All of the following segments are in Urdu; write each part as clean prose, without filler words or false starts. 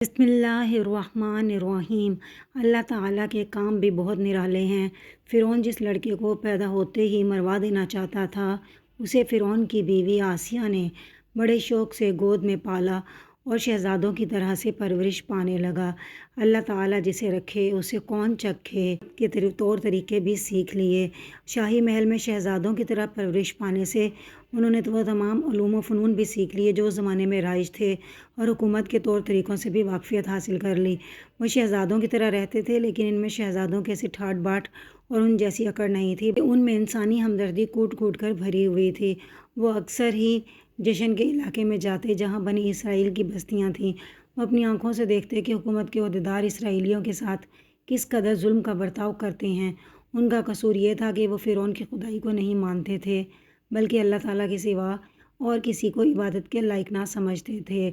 بسم اللہ الرحمن الرحیم۔ اللہ تعالیٰ کے کام بھی بہت نرالے ہیں۔ فرعون جس لڑکے کو پیدا ہوتے ہی مروا دینا چاہتا تھا، اسے فرعون کی بیوی آسیہ نے بڑے شوق سے گود میں پالا اور شہزادوں کی طرح سے پرورش پانے لگا۔ اللہ تعالیٰ جسے رکھے اسے کون چکھے کے طور طریقے بھی سیکھ لیے۔ شاہی محل میں شہزادوں کی طرح پرورش پانے سے انہوں نے وہ تمام علوم و فنون بھی سیکھ لیے جو اس زمانے میں رائج تھے، اور حکومت کے طور طریقوں سے بھی واقفیت حاصل کر لی۔ وہ شہزادوں کی طرح رہتے تھے، لیکن ان میں شہزادوں کی ایسی ٹھاٹ باٹ اور ان جیسی اکڑ نہیں تھی۔ ان میں انسانی ہمدردی کوٹ کوٹ کر بھری ہوئی تھی۔ وہ اکثر ہی جشن کے علاقے میں جاتے جہاں بنی اسرائیل کی بستیاں تھیں۔ وہ اپنی آنکھوں سے دیکھتے کہ حکومت کے عہدیدار اسرائیلیوں کے ساتھ کس قدر ظلم کا برتاؤ کرتے ہیں۔ ان کا قصور یہ تھا کہ وہ فرعون کی خدائی کو نہیں مانتے تھے، بلکہ اللہ تعالیٰ کے سوا اور کسی کو عبادت کے لائق نہ سمجھتے تھے۔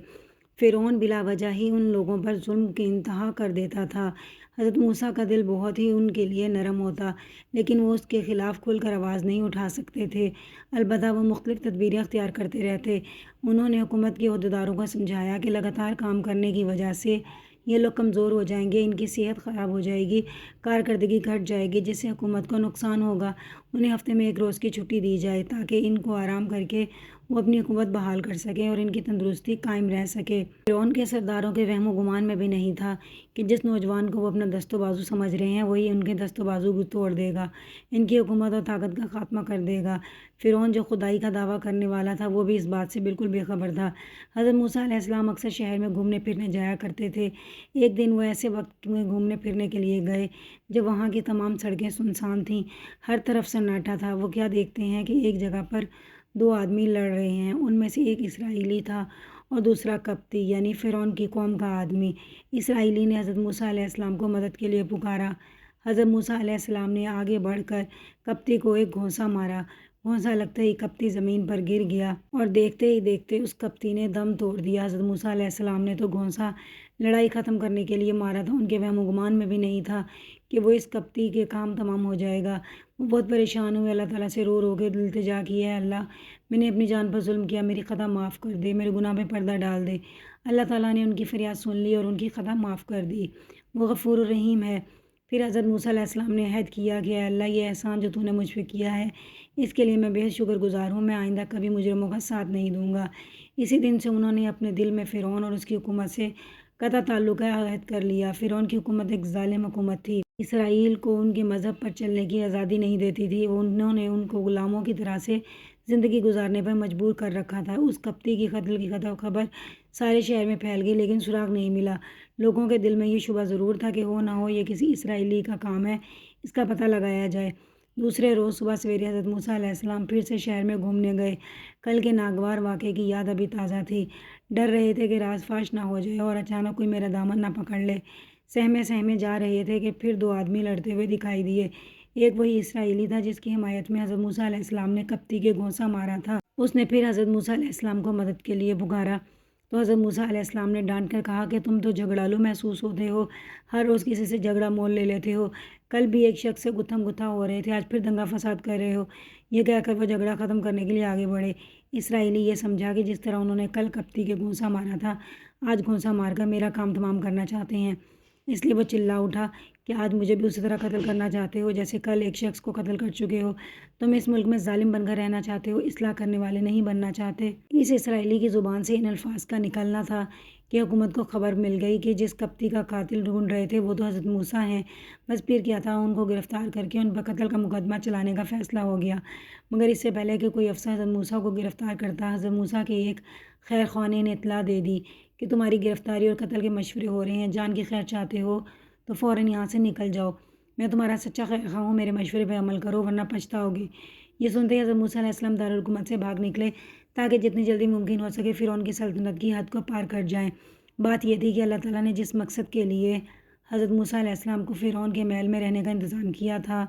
فرعون بلا وجہ ہی ان لوگوں پر ظلم کی انتہا کر دیتا تھا۔ حضرت موسیٰ کا دل بہت ہی ان کے لیے نرم ہوتا، لیکن وہ اس کے خلاف کھل کر آواز نہیں اٹھا سکتے تھے۔ البتہ وہ مختلف تدبیریں اختیار کرتے رہتے۔ انہوں نے حکومت کے عہدیداروں کو سمجھایا کہ لگاتار کام کرنے کی وجہ سے یہ لوگ کمزور ہو جائیں گے، ان کی صحت خراب ہو جائے گی، کارکردگی گھٹ جائے گی، جس سے حکومت کو نقصان ہوگا۔ انہیں ہفتے میں 1 روز کی چھٹی دی جائے تاکہ ان کو آرام کر کے وہ اپنی حکومت بحال کر سکیں اور ان کی تندرستی قائم رہ سکے۔ فرعون کے سرداروں کے وہم و گمان میں بھی نہیں تھا کہ جس نوجوان کو وہ اپنا دست و بازو سمجھ رہے ہیں وہی ان کے دست و بازو کو توڑ دے گا، ان کی حکومت اور طاقت کا خاتمہ کر دے گا۔ فرعون جو خدائی کا دعویٰ کرنے والا تھا، وہ بھی اس بات سے بالکل بے خبر تھا۔ حضرت موسیٰ علیہ السلام اکثر شہر میں گھومنے پھرنے جایا کرتے تھے۔ ایک دن وہ ایسے وقت میں گھومنے پھرنے کے لیے گئے جب وہاں کی تمام سڑکیں سنسان تھیں، ہر طرف سناٹا تھا۔ وہ کیا دیکھتے ہیں کہ ایک جگہ پر 2 آدمی لڑ رہے ہیں۔ ان میں سے ایک اسرائیلی تھا اور دوسرا قبطی، یعنی فرعون کی قوم کا آدمی۔ اسرائیلی نے حضرت موسیٰ علیہ السلام کو مدد کے لیے پکارا۔ حضرت موسیٰ علیہ السلام نے آگے بڑھ کر قبطی کو ایک گھونسا مارا۔ گھونسا لگتے ہی قبطی زمین پر گر گیا اور دیکھتے ہی دیکھتے اس قبطی نے دم توڑ دیا۔ حضرت موسیٰ علیہ السلام نے تو گھونسا لڑائی ختم کرنے کے لیے مارا تھا، ان کے وہم و گمان میں بھی نہیں تھا کہ وہ اس قبطی کے کام تمام ہو جائے گا۔ وہ بہت پریشان ہوئے، اللہ تعالیٰ سے رو رو کے التجا کی، اے اللہ، میں نے اپنی جان پر ظلم کیا، میری خطا معاف کر دے، میرے گناہ پہ پردہ ڈال دے۔ اللہ تعالیٰ نے ان کی فریاد سن لی اور ان کی خطا معاف کر دی۔ وہ غفور الرحیم ہے۔ پھر حضرت موسیٰ علیہ السلام نے عہد کیا کہ اے اللہ، یہ احسان جو تو نے مجھ پہ کیا ہے اس کے لیے میں بے حد شکر گزار ہوں، میں آئندہ کبھی مجرموں کا ساتھ نہیں دوں گا۔ اسی دن سے انہوں نے اپنے دل میں فرعون اور اس کی حکومت سے قطع تعلق کا عہد کر لیا۔ فرعون کی حکومت ایک ظالم حکومت تھی، اسرائیل کو ان کے مذہب پر چلنے کی آزادی نہیں دیتی تھی۔ انہوں نے ان کو غلاموں کی طرح سے زندگی گزارنے پر مجبور کر رکھا تھا۔ اس قبطی کی قتل کی خبر سارے شہر میں پھیل گئی، لیکن سراغ نہیں ملا۔ لوگوں کے دل میں یہ شبہ ضرور تھا کہ ہو نہ ہو یہ کسی اسرائیلی کا کام ہے، اس کا پتہ لگایا جائے۔ دوسرے روز صبح سویرے حضرت موسیٰ علیہ السلام پھر سے شہر میں گھومنے گئے۔ کل کے ناگوار واقعے کی یاد ابھی تازہ تھی۔ ڈر رہے تھے کہ راز فاش نہ ہو جائے اور اچانک کوئی میرا دامن نہ پکڑ لے۔ سہمے سہمے جا رہے تھے کہ پھر 2 آدمی لڑتے ہوئے دکھائی دیے۔ ایک وہی اسرائیلی تھا جس کی حمایت میں حضرت موسیٰ علیہ السلام نے قبطی کے گھونسا مارا تھا۔ اس نے پھر حضرت موسیٰ علیہ السلام کو مدد کے لیے پکارا تو حضرت موسیٰ علیہ السلام نے ڈانٹ کر کہا کہ تم تو جھگڑالو محسوس ہوتے ہو، ہر روز کسی سے جھگڑا مول لے لیتے ہو، کل بھی ایک شخص سے گتھم گتھا ہو رہے تھے، آج پھر دنگا فساد کر رہے ہو۔ یہ کہہ کر وہ جھگڑا ختم کرنے کے لیے آگے بڑھے۔ اسرائیلی یہ سمجھا کہ جس طرح انہوں نے کل قبطی کے گھونسا مارا تھا، آج گھونسا مار کر میرا کام تمام کرنا چاہتے ہیں، اس لیے وہ چلا اٹھا کہ آج مجھے بھی اسی طرح قتل کرنا چاہتے ہو جیسے کل ایک شخص کو قتل کر چکے ہو۔ تم اس ملک میں ظالم بن کر رہنا چاہتے ہو، اصلاح کرنے والے نہیں بننا چاہتے۔ اس اسرائیلی کی زبان سے ان الفاظ کا نکلنا تھا کہ حکومت کو خبر مل گئی کہ جس قبطی کا قاتل ڈھونڈ رہے تھے وہ تو حضرت موسیٰ ہیں۔ بس پھر کیا تھا، ان کو گرفتار کر کے ان پر قتل کا مقدمہ چلانے کا فیصلہ ہو گیا۔ مگر اس سے پہلے کہ کوئی افسر حضرت موسیٰ کو گرفتار کرتا، حضرت موسیٰ کے ایک خیر خواہ نے اطلاع دے دی کہ تمہاری گرفتاری اور قتل کے مشورے ہو رہے ہیں، جان کی خیر چاہتے ہو تو فوراً یہاں سے نکل جاؤ، میں تمہارا سچا خیر خواہ ہوں، میرے مشورے پہ عمل کرو ورنہ پچھتاؤ گے۔ یہ سنتے ہی حضرت موسیٰ علیہ السلام دارالحکومت سے بھاگ نکلے تاکہ جتنی جلدی ممکن ہو سکے فرعون کی سلطنت کی حد کو پار کر جائیں۔ بات یہ تھی کہ اللہ تعالیٰ نے جس مقصد کے لیے حضرت موسیٰ علیہ السلام کو فرعون کے محل میں رہنے کا انتظام کیا تھا،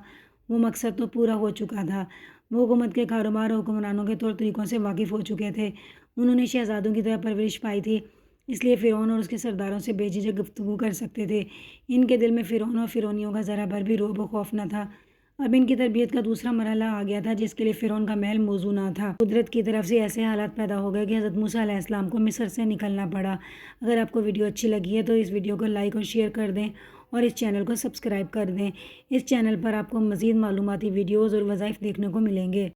وہ مقصد تو پورا ہو چکا تھا۔ وہ حکومت کے کاروبار اور حکمرانوں کے طور طریقوں سے واقف ہو چکے تھے۔ انہوں نے شہزادوں کی طرح پرورش پائی تھی، اس لیے فرعون اور اس کے سرداروں سے بے جھجک گفتگو کر سکتے تھے۔ ان کے دل میں فرعون اور فرعونیوں کا ذرا بھر بھی رعب و خوف نہ تھا۔ اب ان کی تربیت کا دوسرا مرحلہ آ گیا تھا جس کے لیے فرعون کا محل موزوں نہ تھا۔ قدرت کی طرف سے ایسے حالات پیدا ہو گئے کہ حضرت موسیٰ علیہ السلام کو مصر سے نکلنا پڑا۔ اگر آپ کو ویڈیو اچھی لگی ہے تو اس ویڈیو کو لائک اور شیئر کر دیں اور اس چینل کو سبسکرائب کر دیں۔ اس چینل پر آپ کو مزید معلوماتی ویڈیوز اور وظائف دیکھنے کو ملیں گے۔